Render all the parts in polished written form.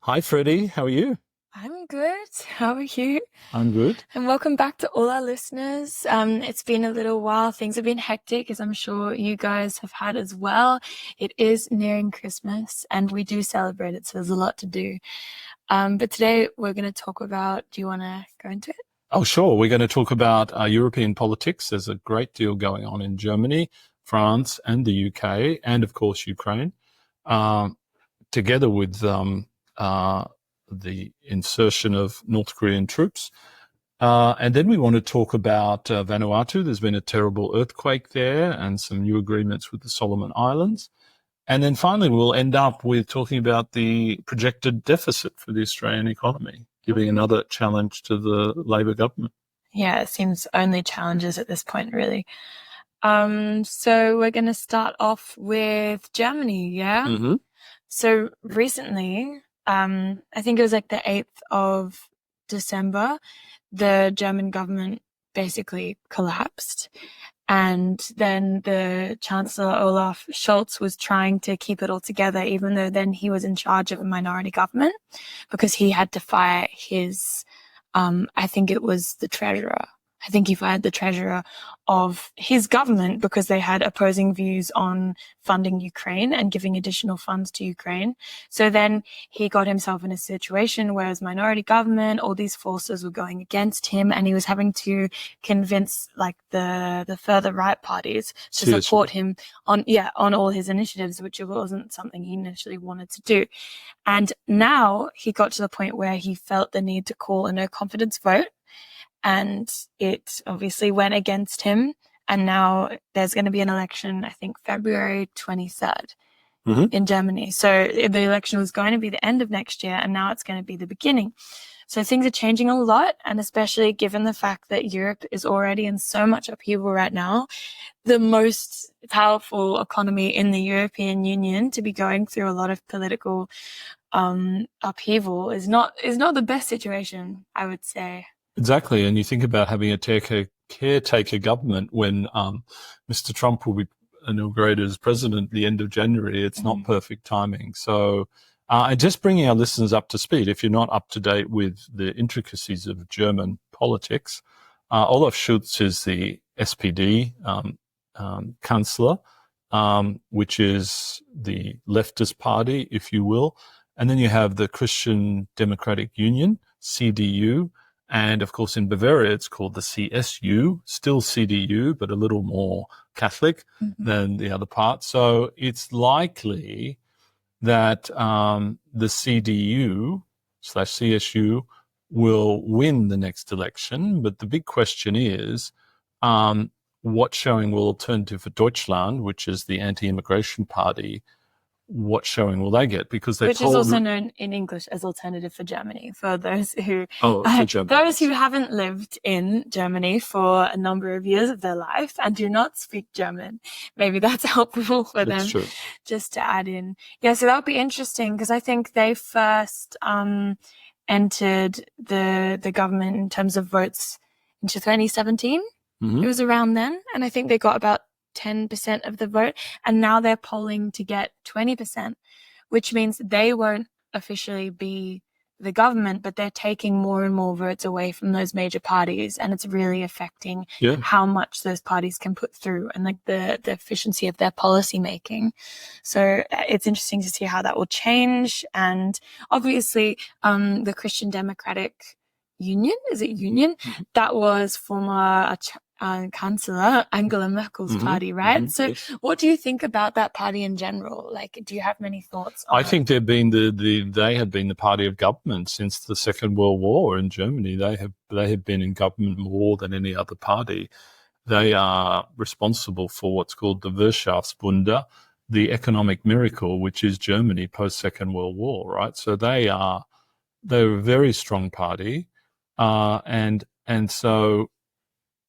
Hi, Freddie. How are you? I'm good. How are you? I'm good. And welcome back to all our listeners. It's been a little while. Things have been hectic, as I'm sure you guys have had as well. It is nearing Christmas, and we do celebrate it, so there's a lot to do. But today we're going to talk about. Do you want to go into it? Oh, sure. We're going to talk about European politics. There's a great deal going on in Germany, France, and the UK, and of course, Ukraine, um, together with the insertion of North Korean troops. And then we want to talk about Vanuatu. There's been a terrible earthquake there and some new agreements with the Solomon Islands. And then finally, we'll end up with talking about the projected deficit for the Australian economy, giving another challenge to the Labor government. Yeah, it seems only challenges at this point, really. So we're going to start off with Germany, yeah? Mm-hmm. So recently, I think it was like the 8th of December, the German government basically collapsed. And then the Chancellor Olaf Scholz was trying to keep it all together, even though then he was in charge of a minority government because he had to fire his, I think it was the treasurer. I think he fired the treasurer of his government because they had opposing views on funding Ukraine and giving additional funds to Ukraine. So then he got himself in a situation where as minority government, all these forces were going against him and he was having to convince like the further right parties to support him on all his initiatives, which wasn't something he initially wanted to do. And now he got to the point where he felt the need to call a no confidence vote. And it obviously went against him. And now there's going to be an election, I think February 23rd in Germany. So the election was going to be the end of next year, and now it's going to be the beginning. So things are changing a lot, and especially given the fact that Europe is already in so much upheaval right now, the most powerful economy in the European Union to be going through a lot of political upheaval is not the best situation, I would say. Exactly. And you think about having a caretaker government when Mr. Trump will be inaugurated as president at the end of January. It's not perfect timing. So, and just bringing our listeners up to speed, if you're not up to date with the intricacies of German politics, Olaf Scholz is the SPD Chancellor, which is the leftist party, if you will. And then you have the Christian Democratic Union, CDU. And of course, in Bavaria, it's called the CSU, still CDU, but a little more Catholic than the other part. So it's likely that the CDU slash CSU will win the next election. But the big question is, what showing will Alternative for Deutschland, which is the anti-immigration party, what showing will they get? Because which is also known in English as Alternative for Germany, for those who those who haven't lived in Germany for a number of years of their life and do not speak German. Maybe that's helpful for them just to add in. Yeah, so that would be interesting because I think they first entered the government in terms of votes into 2017. It was around then, and I think they got about 10% of the vote, and now they're polling to get 20%, which means they won't officially be the government, but they're taking more and more votes away from those major parties, and it's really affecting how much those parties can put through and like the efficiency of their policy making. So it's interesting to see how that will change. And obviously the Christian Democratic Union, is it Union? That was former Chancellor Angela Merkel's party, right? So what do you think about that party in general? Like, do you have many thoughts on I think they've been they have been the party of government since the Second World War in Germany. They have been in government more than any other party. They are responsible for what's called the Wirtschaftswunder, the economic miracle, which is Germany post Second World War, right? So they're a very strong party, and so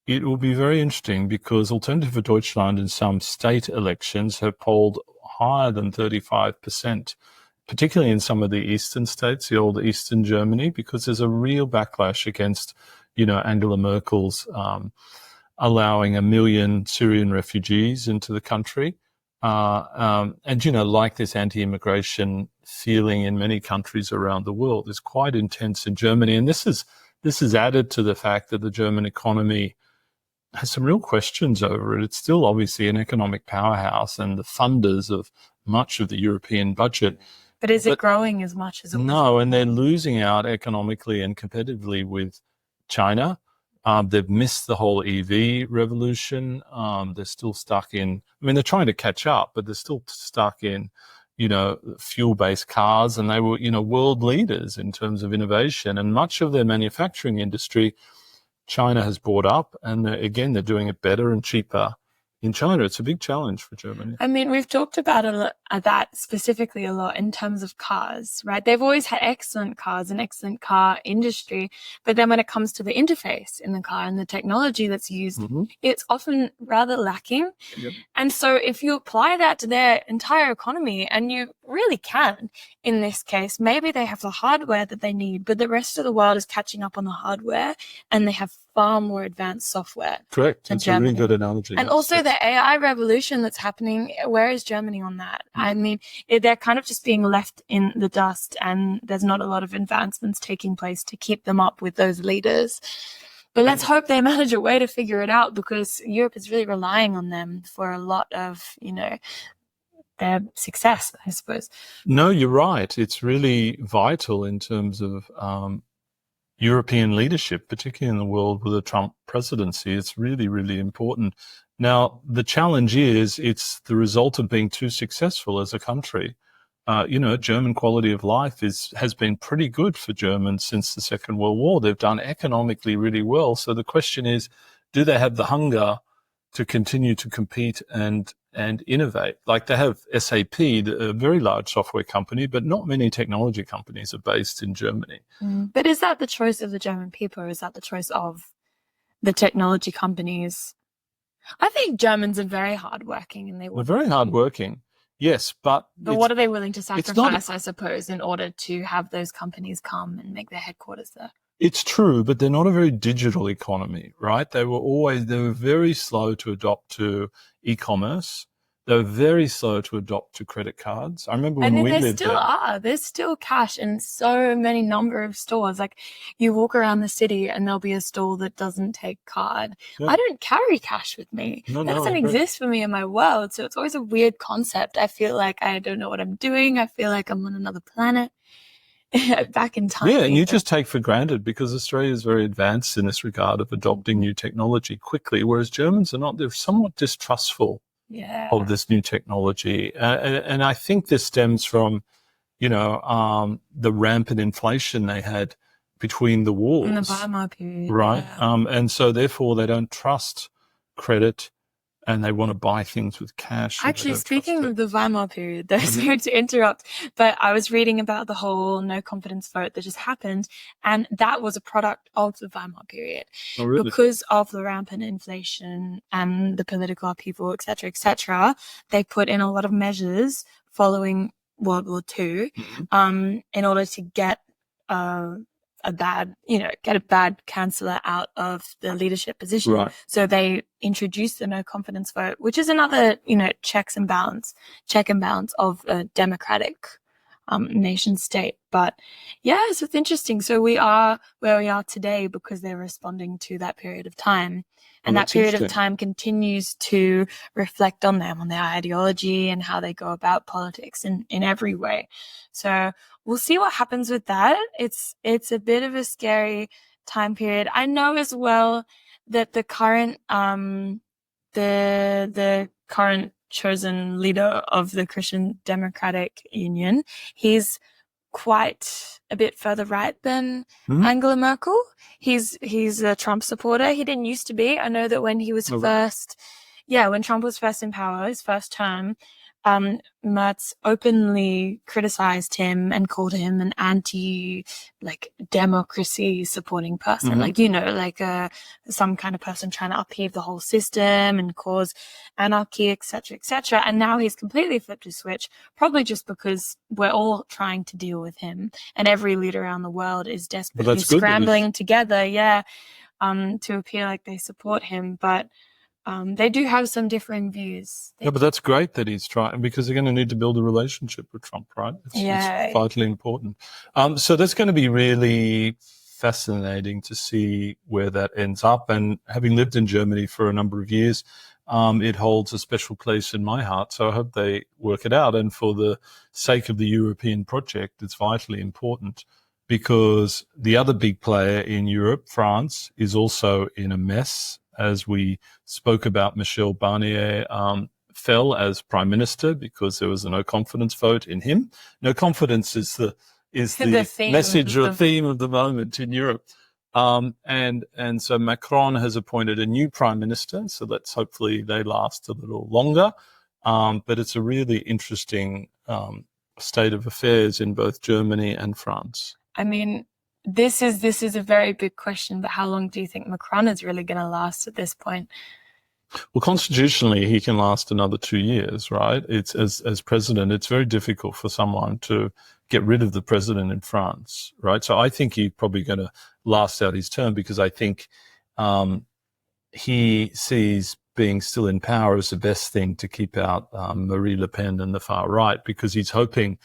it will be very interesting because Alternative for Deutschland in some state elections have polled higher than 35%, particularly in some of the eastern states, the old Eastern Germany, because there's a real backlash against, Angela Merkel's allowing 1 million Syrian refugees into the country. And, like this anti-immigration feeling in many countries around the world is quite intense in Germany. And this is added to the fact that the German economy has some real questions over it. It's still obviously an economic powerhouse and the funders of much of the European budget. But is it growing as much as it was? No, and they're losing out economically and competitively with China. They've missed the whole EV revolution. They're still stuck in, they're trying to catch up, but they're still stuck in, fuel-based cars. And they were, world leaders in terms of innovation. And much of their manufacturing industry, China has bought up. And they're doing it better and cheaper in China. It's a big challenge for Germany. We've talked about that specifically a lot in terms of cars, right? They've always had excellent cars and excellent car industry. But then when it comes to the interface in the car and the technology that's used, it's often rather lacking. Yep. And so if you apply that to their entire economy, and you really can in this case, maybe they have the hardware that they need, but the rest of the world is catching up on the hardware and they have far more advanced software. Correct. It's a really good analogy. And also the AI revolution that's happening, where is Germany on that? They're kind of just being left in the dust, and there's not a lot of advancements taking place to keep them up with those leaders. But let's hope they manage a way to figure it out, because Europe is really relying on them for a lot of, their success, I suppose. No, you're right. It's really vital in terms of European leadership, particularly in the world with a Trump presidency. It's really, really important. Now, the challenge is it's the result of being too successful as a country. German quality of life has been pretty good for Germans since the Second World War. They've done economically really well. So the question is, do they have the hunger to continue to compete and innovate? Like, they have SAP, a very large software company, but not many technology companies are based in Germany. But is that the choice of the German people, or is that the choice of the technology companies? I think Germans are very hardworking, and We're very hardworking, yes, but what are they willing to sacrifice, I suppose, in order to have those companies come and make their headquarters there? It's true, but they're not a very digital economy, right? They were very slow to adopt to e-commerce. They were very slow to adopt to credit cards. I remember when we lived there. There's still cash in so many number of stores. Like, you walk around the city and there'll be a store that doesn't take card. Yeah. I don't carry cash with me. That doesn't exist for me in my world. So it's always a weird concept. I feel like I don't know what I'm doing. I feel like I'm on another planet. Back in time. Yeah, and you just take for granted, because Australia is very advanced in this regard of adopting new technology quickly, whereas Germans are not. They're somewhat distrustful of this new technology. And I think this stems from, the rampant inflation they had between the wars. In the Weimar period. Right. Yeah. And so therefore they don't trust credit, and they want to buy things with cash. Actually, speaking of the Weimar period, though, sorry to interrupt, but I was reading about the whole no confidence vote that just happened, and that was a product of the Weimar period. Oh, really? Because of the rampant inflation and the political upheaval, et cetera, they put in a lot of measures following World War II, in order to get a bad chancellor out of the leadership position. Right. So they introduced the no confidence vote, which is another, check and balance of a democratic nation state. But yeah, so it's interesting. So we are where we are today because they're responding to that period of time. And that period of time continues to reflect on them, on their ideology and how they go about politics in every way. So we'll see what happens with that. It's a bit of a scary time period. I know as well that the current the current chosen leader of the Christian Democratic Union, he's quite a bit further right than Angela Merkel. He's a Trump supporter. He didn't used to be. I know that when he was when Trump was first in power, his first term, Merz openly criticized him and called him an democracy supporting person, some kind of person trying to upheave the whole system and cause anarchy, etc., etc. And now he's completely flipped his switch, probably just because we're all trying to deal with him, and every leader around the world is desperately scrambling together, to appear like they support him. But they do have some differing views. Yeah, but that's great that he's trying, because they're going to need to build a relationship with Trump, right? It's vitally important. So that's going to be really fascinating to see where that ends up. And having lived in Germany for a number of years, it holds a special place in my heart. So I hope they work it out. And for the sake of the European project, it's vitally important, because the other big player in Europe, France, is also in a mess. As we spoke about, Michel Barnier fell as prime minister because there was a no confidence vote in him. No confidence is the message or theme of the moment in Europe. And so Macron has appointed a new prime minister. So let's hopefully they last a little longer. But it's a really interesting state of affairs in both Germany and France. I mean, this is a very big question, but how long do you think Macron is really going to last at this point? Well, constitutionally, he can last another 2 years, right? It's as president, it's very difficult for someone to get rid of the president in France, right? So I think he's probably going to last out his term, because I think he sees being still in power as the best thing to keep out Marie Le Pen and the far right, because he's hoping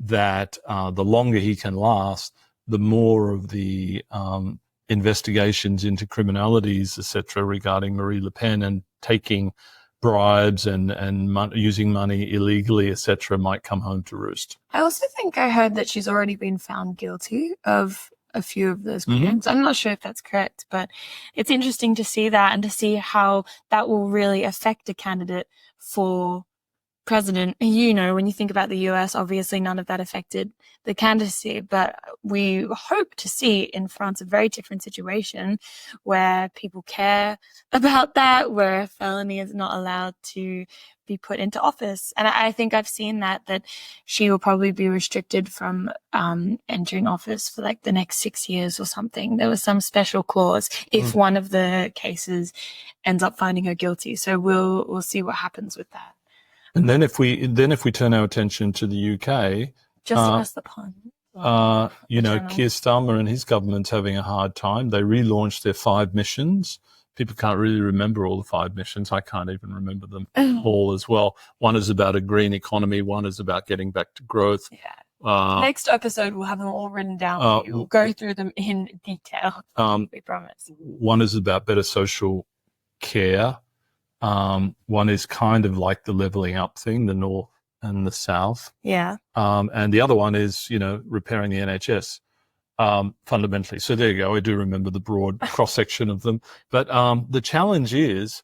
that the longer he can last, the more of the investigations into criminalities, etc., regarding Marie Le Pen and taking bribes and using money illegally, etc., might come home to roost. I also think I heard that she's already been found guilty of a few of those crimes. I'm not sure if that's correct, but it's interesting to see that and to see how that will really affect a candidate for president. You know, when you think about the US, obviously none of that affected the candidacy, but we hope to see in France a very different situation where people care about that, where a felony is not allowed to be put into office. And I think I've seen that she will probably be restricted from entering office for like the next 6 years or something. There was some special clause if one of the cases ends up finding her guilty. So we'll see what happens with that. And then if we turn our attention to the UK, just across the pond, you know, Keir Starmer and his government's having a hard time. They relaunched their 5 missions. People can't really remember all the 5 missions. I can't even remember them all as well. One is about a green economy. One is about getting back to growth. Yeah. Next episode, we'll have them all written down for you. We'll go through them in detail. We promise. One is about better social care. One is kind of like the levelling up thing, the North and the South. Yeah. And the other one is, you know, repairing the NHS, fundamentally. So there you go. I do remember the broad cross section of them. But the challenge is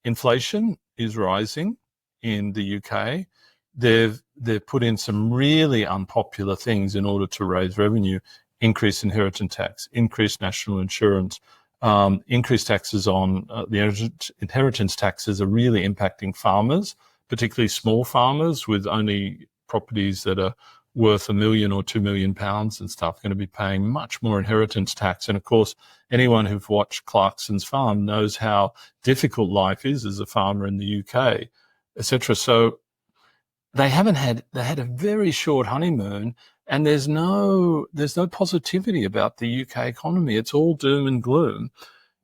inflation is rising in the UK. They've put in some really unpopular things in order to raise revenue: increase inheritance tax, increase national insurance. Increased taxes on the inheritance taxes are really impacting farmers, particularly small farmers with only properties that are worth £1 million or £2 million and stuff, going to be paying much more inheritance tax. And of course, anyone who've watched Clarkson's Farm knows how difficult life is as a farmer in the UK, etc. So they had a very short honeymoon, and there's no positivity about the UK economy. It's all doom and gloom,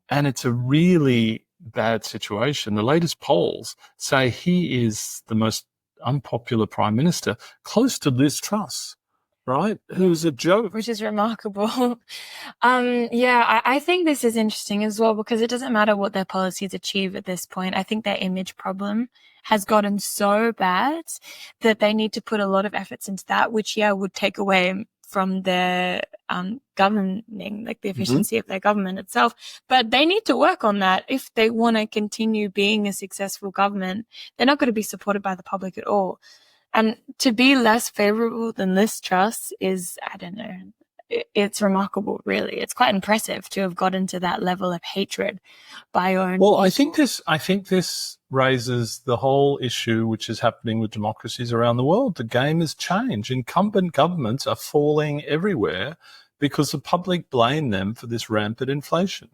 and it's a really bad situation. The latest polls say he is the most unpopular prime minister, close to Liz Truss, right? Who's a joke. Which is remarkable. I think this is interesting as well, because it doesn't matter what their policies achieve at this point. I think their image problem has gotten so bad that they need to put a lot of efforts into that, which, would take away from their governing, like the efficiency of their government itself. But they need to work on that if they want to continue being a successful government. They're not going to be supported by the public at all. And to be less favorable than Liz Truss is, I don't know, it's remarkable, really. It's quite impressive to have gotten to that level of hatred by your own people. I think this raises the whole issue which is happening with democracies around the world. The game has changed. Incumbent governments are falling everywhere because the public blame them for this rampant inflation.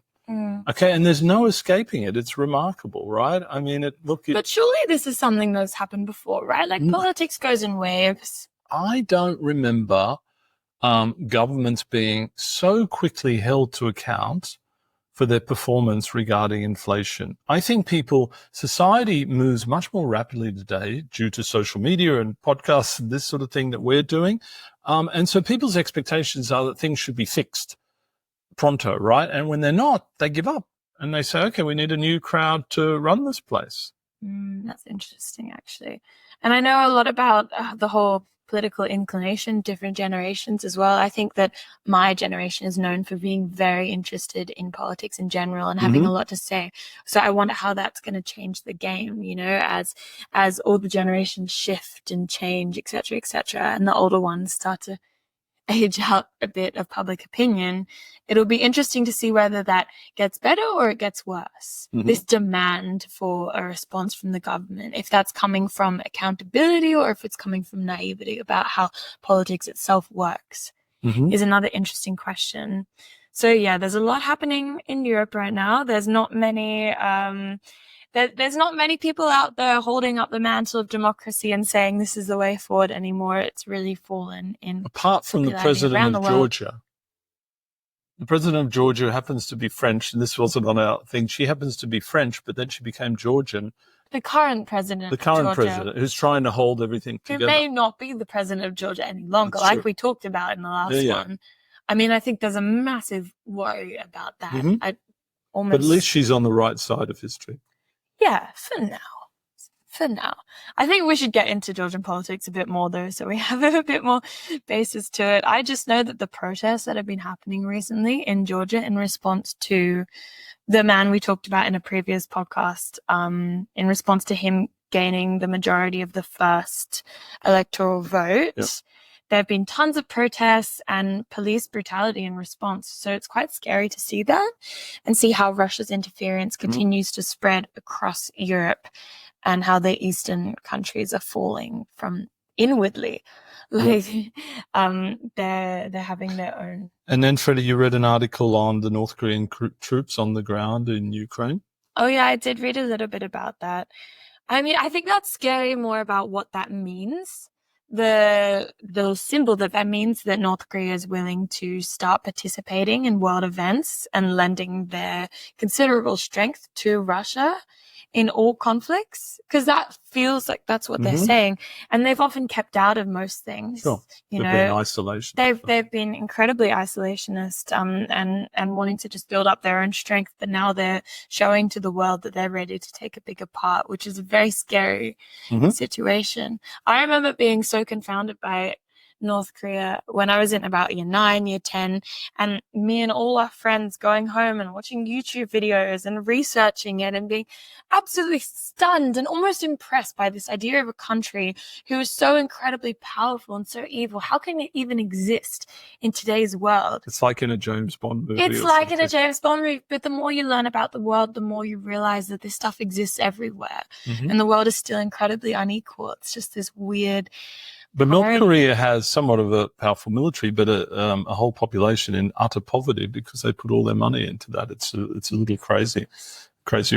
Okay, and there's no escaping it. It's remarkable, right? I mean, but surely this is something that's happened before, right? Like politics goes in waves. I don't remember governments being so quickly held to account for their performance regarding inflation. I think society moves much more rapidly today due to social media and podcasts and this sort of thing that we're doing. And so people's expectations are that things should be fixed pronto, right? And when they're not, they give up and they say, okay, we need a new crowd to run this place. That's interesting, actually. And I know a lot about the whole political inclination, different generations as well. I think that my generation is known for being very interested in politics in general and having a lot to say. So I wonder how that's going to change the game, as all the generations shift and change, et cetera, and the older ones start to age out a bit of public opinion. It'll be interesting to see whether that gets better or it gets worse. This demand for a response from the government, if that's coming from accountability or if it's coming from naivety about how politics itself works, is another interesting question. So yeah, there's a lot happening in Europe right now. There's not many there's not many people out there holding up the mantle of democracy and saying this is the way forward anymore. It's really fallen in. Apart from the president of Georgia. The president of Georgia happens to be French, and this wasn't on our thing. She happens to be French, but then she became Georgian. The current president of Georgia, who's trying to hold everything together. Who may not be the president of Georgia any longer, like we talked about in the last one. I mean, I think there's a massive worry about that. But at least she's on the right side of history. Yeah, for now. I think we should get into Georgian politics a bit more, though, so we have a bit more basis to it. I just know that the protests that have been happening recently in Georgia in response to the man we talked about in a previous podcast, in response to him gaining the majority of the first electoral vote, there have been tons of protests and police brutality in response. So it's quite scary to see that and see how Russia's interference continues to spread across Europe and how the eastern countries are falling from inwardly. Like, they're having their own. And then, Freddie, you read an article on the North Korean troops on the ground in Ukraine? Oh, yeah, I did read a little bit about that. I mean, I think that's scary more about what that means. The symbol that means that North Korea is willing to start participating in world events and lending their considerable strength to Russia in all conflicts, because that feels like that's what they're saying, and they've often kept out of most things. Sure, they've been isolation. They've been incredibly isolationist, and wanting to just build up their own strength. But now they're showing to the world that they're ready to take a bigger part, which is a very scary situation. I remember being so confounded by North Korea when I was in about year 9, year 10, and me and all our friends going home and watching YouTube videos and researching it and being absolutely stunned and almost impressed by this idea of a country who is so incredibly powerful and so evil. How can it even exist in today's world? It's like in a James Bond movie. It's like in a James Bond movie, but the more you learn about the world, the more you realize that this stuff exists everywhere, and the world is still incredibly unequal. It's just this weird. But North Korea has somewhat of a powerful military, but a whole population in utter poverty because they put all their money into that. It's a little crazy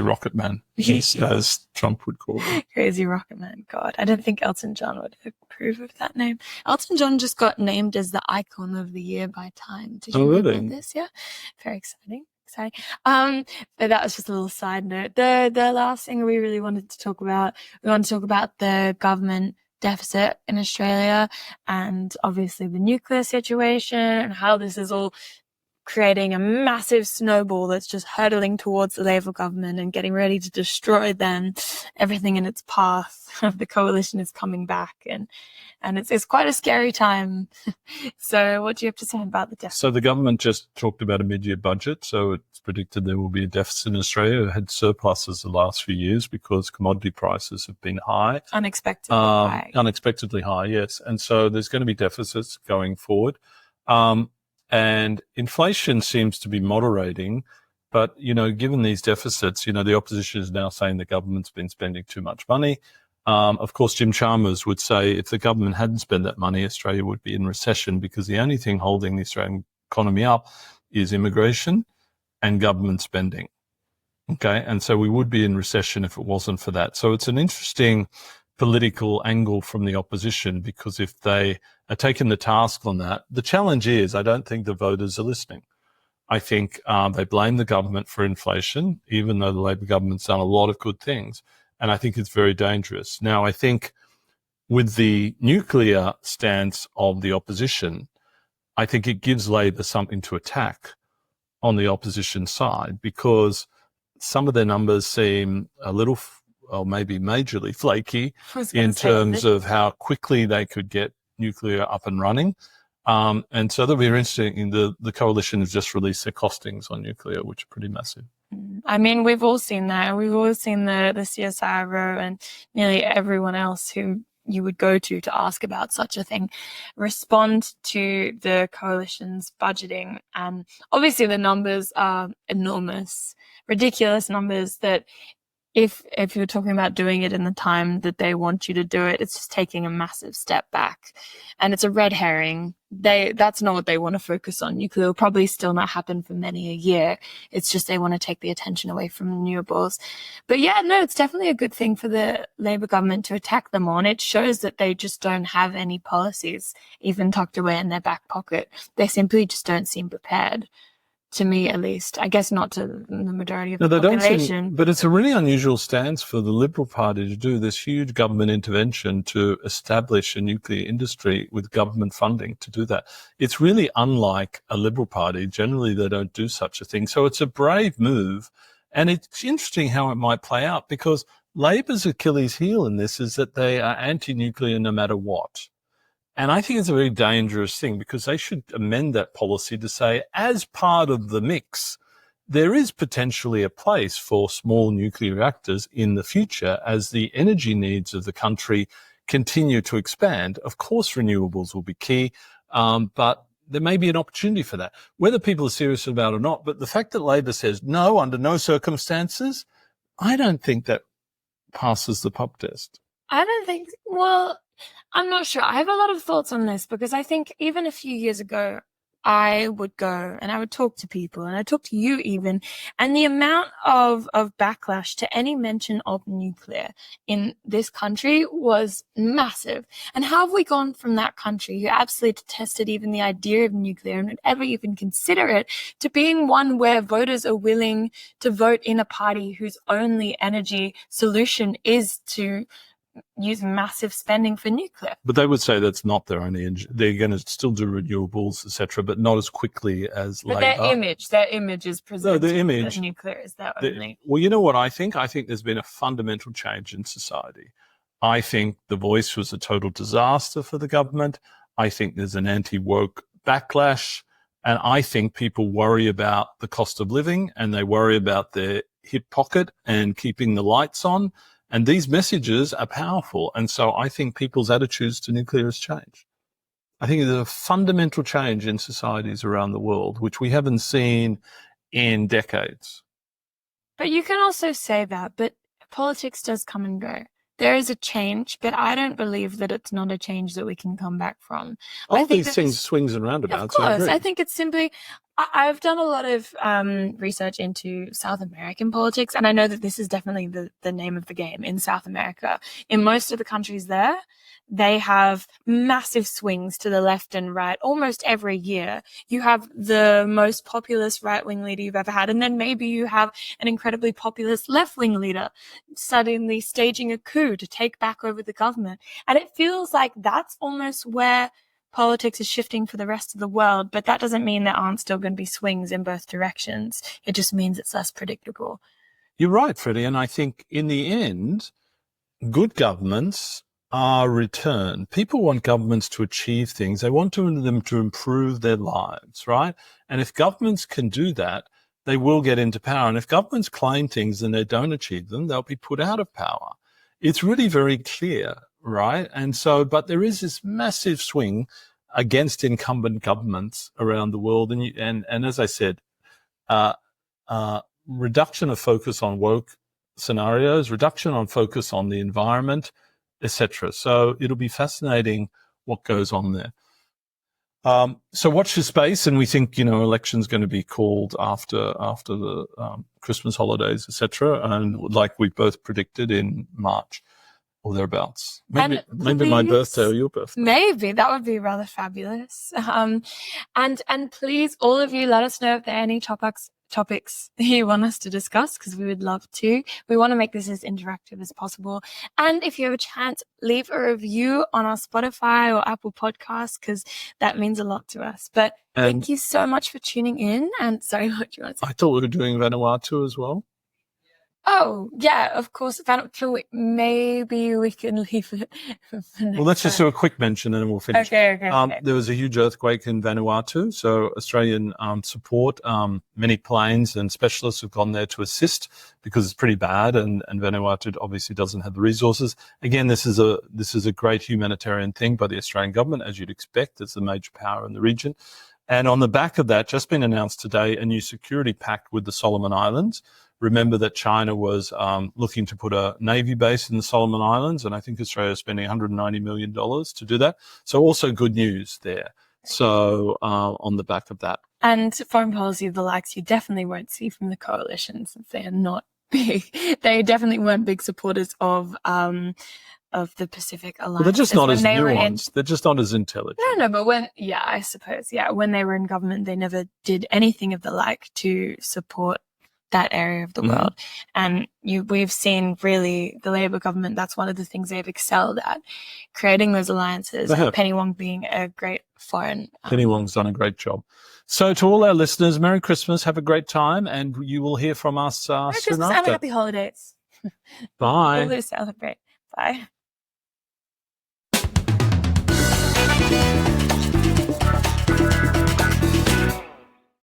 rocket man, as Trump would call it. Crazy rocket man. God, I don't think Elton John would approve of that name. Elton John just got named as the icon of the year by Time. Did you read about this? Yeah, very exciting. But that was just a little side note. The last thing we really wanted to talk about, the government deficit in Australia and obviously the nuclear situation and how this is all creating a massive snowball that's just hurtling towards the Labor government and getting ready to destroy them. Everything in its path of the coalition is coming back, and it's quite a scary time. So what do you have to say about the deficit? So the government just talked about a mid-year budget. So it's predicted there will be a deficit in Australia. It had surpluses the last few years because commodity prices have been high. Unexpectedly high, yes. And so there's going to be deficits going forward. And inflation seems to be moderating, but, given these deficits, the opposition is now saying the government's been spending too much money. Of course, Jim Chalmers would say if the government hadn't spent that money, Australia would be in recession because the only thing holding the Australian economy up is immigration and government spending. Okay. And so we would be in recession if it wasn't for that. So it's an interesting political angle from the opposition, because if they are taking the task on that, the challenge is I don't think the voters are listening. I think they blame the government for inflation, even though the Labor government's done a lot of good things. And I think it's very dangerous. Now, I think with the nuclear stance of the opposition, I think it gives Labor something to attack on the opposition side, because some of their numbers seem a little, or maybe majorly flaky in terms of how quickly they could get nuclear up and running. And so that'll be interesting. The coalition has just released their costings on nuclear, which are pretty massive. I mean, we've all seen that. We've all seen the CSIRO and nearly everyone else who you would go to ask about such a thing respond to the coalition's budgeting. And obviously the numbers are enormous, ridiculous numbers that if you're talking about doing it in the time that they want you to do it, it's just taking a massive step back. And it's a red herring. That's not what they want to focus on. Nuclear will probably still not happen for many a year. It's just they want to take the attention away from renewables. But yeah, no, it's definitely a good thing for the Labor government to attack them on. It shows that they just don't have any policies even tucked away in their back pocket. They simply just don't seem prepared. To me, at least. I guess not to the majority of the population. But it's a really unusual stance for the Liberal Party to do this huge government intervention to establish a nuclear industry with government funding to do that. It's really unlike a Liberal Party. Generally, they don't do such a thing. So it's a brave move. And it's interesting how it might play out, because Labor's Achilles heel in this is that they are anti-nuclear no matter what. And I think it's a very dangerous thing, because they should amend that policy to say, as part of the mix, there is potentially a place for small nuclear reactors in the future as the energy needs of the country continue to expand. Of course, renewables will be key, but there may be an opportunity for that, whether people are serious about it or not. But the fact that Labor says no, under no circumstances, I don't think that passes the pub test. I don't think, well, I'm not sure. I have a lot of thoughts on this, because I think even a few years ago, I would go and I would talk to people, and I talk to you even, and the amount of backlash to any mention of nuclear in this country was massive. And how have we gone from that country who absolutely detested even the idea of nuclear and would ever even consider it, to being one where voters are willing to vote in a party whose only energy solution is to use massive spending for nuclear? But they would say that's not their only engine. They're going to still do renewables, etc., but not as quickly as but Labor. Their image is presented. No, the image. That nuclear is their only. Well, you know what I think? I think there's been a fundamental change in society. I think The Voice was a total disaster for the government. I think there's an anti-woke backlash. And I think people worry about the cost of living, and they worry about their hip pocket and keeping the lights on. And these messages are powerful. And so I think people's attitudes to nuclear has changed. I think there's a fundamental change in societies around the world, which we haven't seen in decades. But you can also say that, but politics does come and go. There is a change, but I don't believe that it's not a change that we can come back from. All these things, swings and roundabouts. Of course. I think it's simply, I've done a lot of research into South American politics, and I know that this is definitely the name of the game in South America. In most of the countries there, they have massive swings to the left and right almost every year. You have the most populist right-wing leader you've ever had, and then maybe you have an incredibly populist left-wing leader suddenly staging a coup to take back over the government. And it feels like that's almost where politics is shifting for the rest of the world, but that doesn't mean there aren't still going to be swings in both directions. It just means it's less predictable. You're right, Freddie, and I think in the end, good governments are returned. People want governments to achieve things. They want them to improve their lives, right? And if governments can do that, they will get into power. And if governments claim things and they don't achieve them, they'll be put out of power. It's really very clear, right? And so, but there is this massive swing against incumbent governments around the world. And as I said, reduction of focus on woke scenarios, reduction on focus on the environment, etc. So it'll be fascinating what goes on there. So watch this space, and we think, election's going to be called after the Christmas holidays, etc. And like we both predicted in March. or thereabouts. And Maybe my please- birthday or your birthday. Maybe that would be rather fabulous. And please, all of you, let us know if there are any topics you want us to discuss, because we would love to. We want to make this as interactive as possible. And if you have a chance, leave a review on our Spotify or Apple Podcasts, because that means a lot to us. But thank you so much for tuning in. And sorry, what do you want to say? I thought we were doing Vanuatu as well. Oh, yeah, of course. Maybe we can leave it for next Well, let's just time. do a quick mention and then we'll finish. Okay. There was a huge earthquake in Vanuatu, so Australian support, many planes and specialists have gone there to assist because it's pretty bad, and Vanuatu obviously doesn't have the resources. Again, this is a great humanitarian thing by the Australian government, as you'd expect. It's a major power in the region. And on the back of that, just been announced today, a new security pact with the Solomon Islands. Remember that China was looking to put a Navy base in the Solomon Islands, and I think Australia is spending $190 million to do that. So also good news there. So on the back of that. And foreign policy of the likes you definitely won't see from the coalition, since they are not big. They definitely weren't big supporters of the Pacific Alliance. Well, they're just not as nuanced. They're just not as intelligent. No, but when they were in government, they never did anything of the like to support that area of the world. And we've seen really the Labor government, that's one of the things they've excelled at, creating those alliances. Penny Wong being a great foreign. Penny Wong's done a great job. So to all our listeners, Merry Christmas, have a great time, and you will hear from us soon Christmas after. and happy holidays. Bye. We'll celebrate. Bye.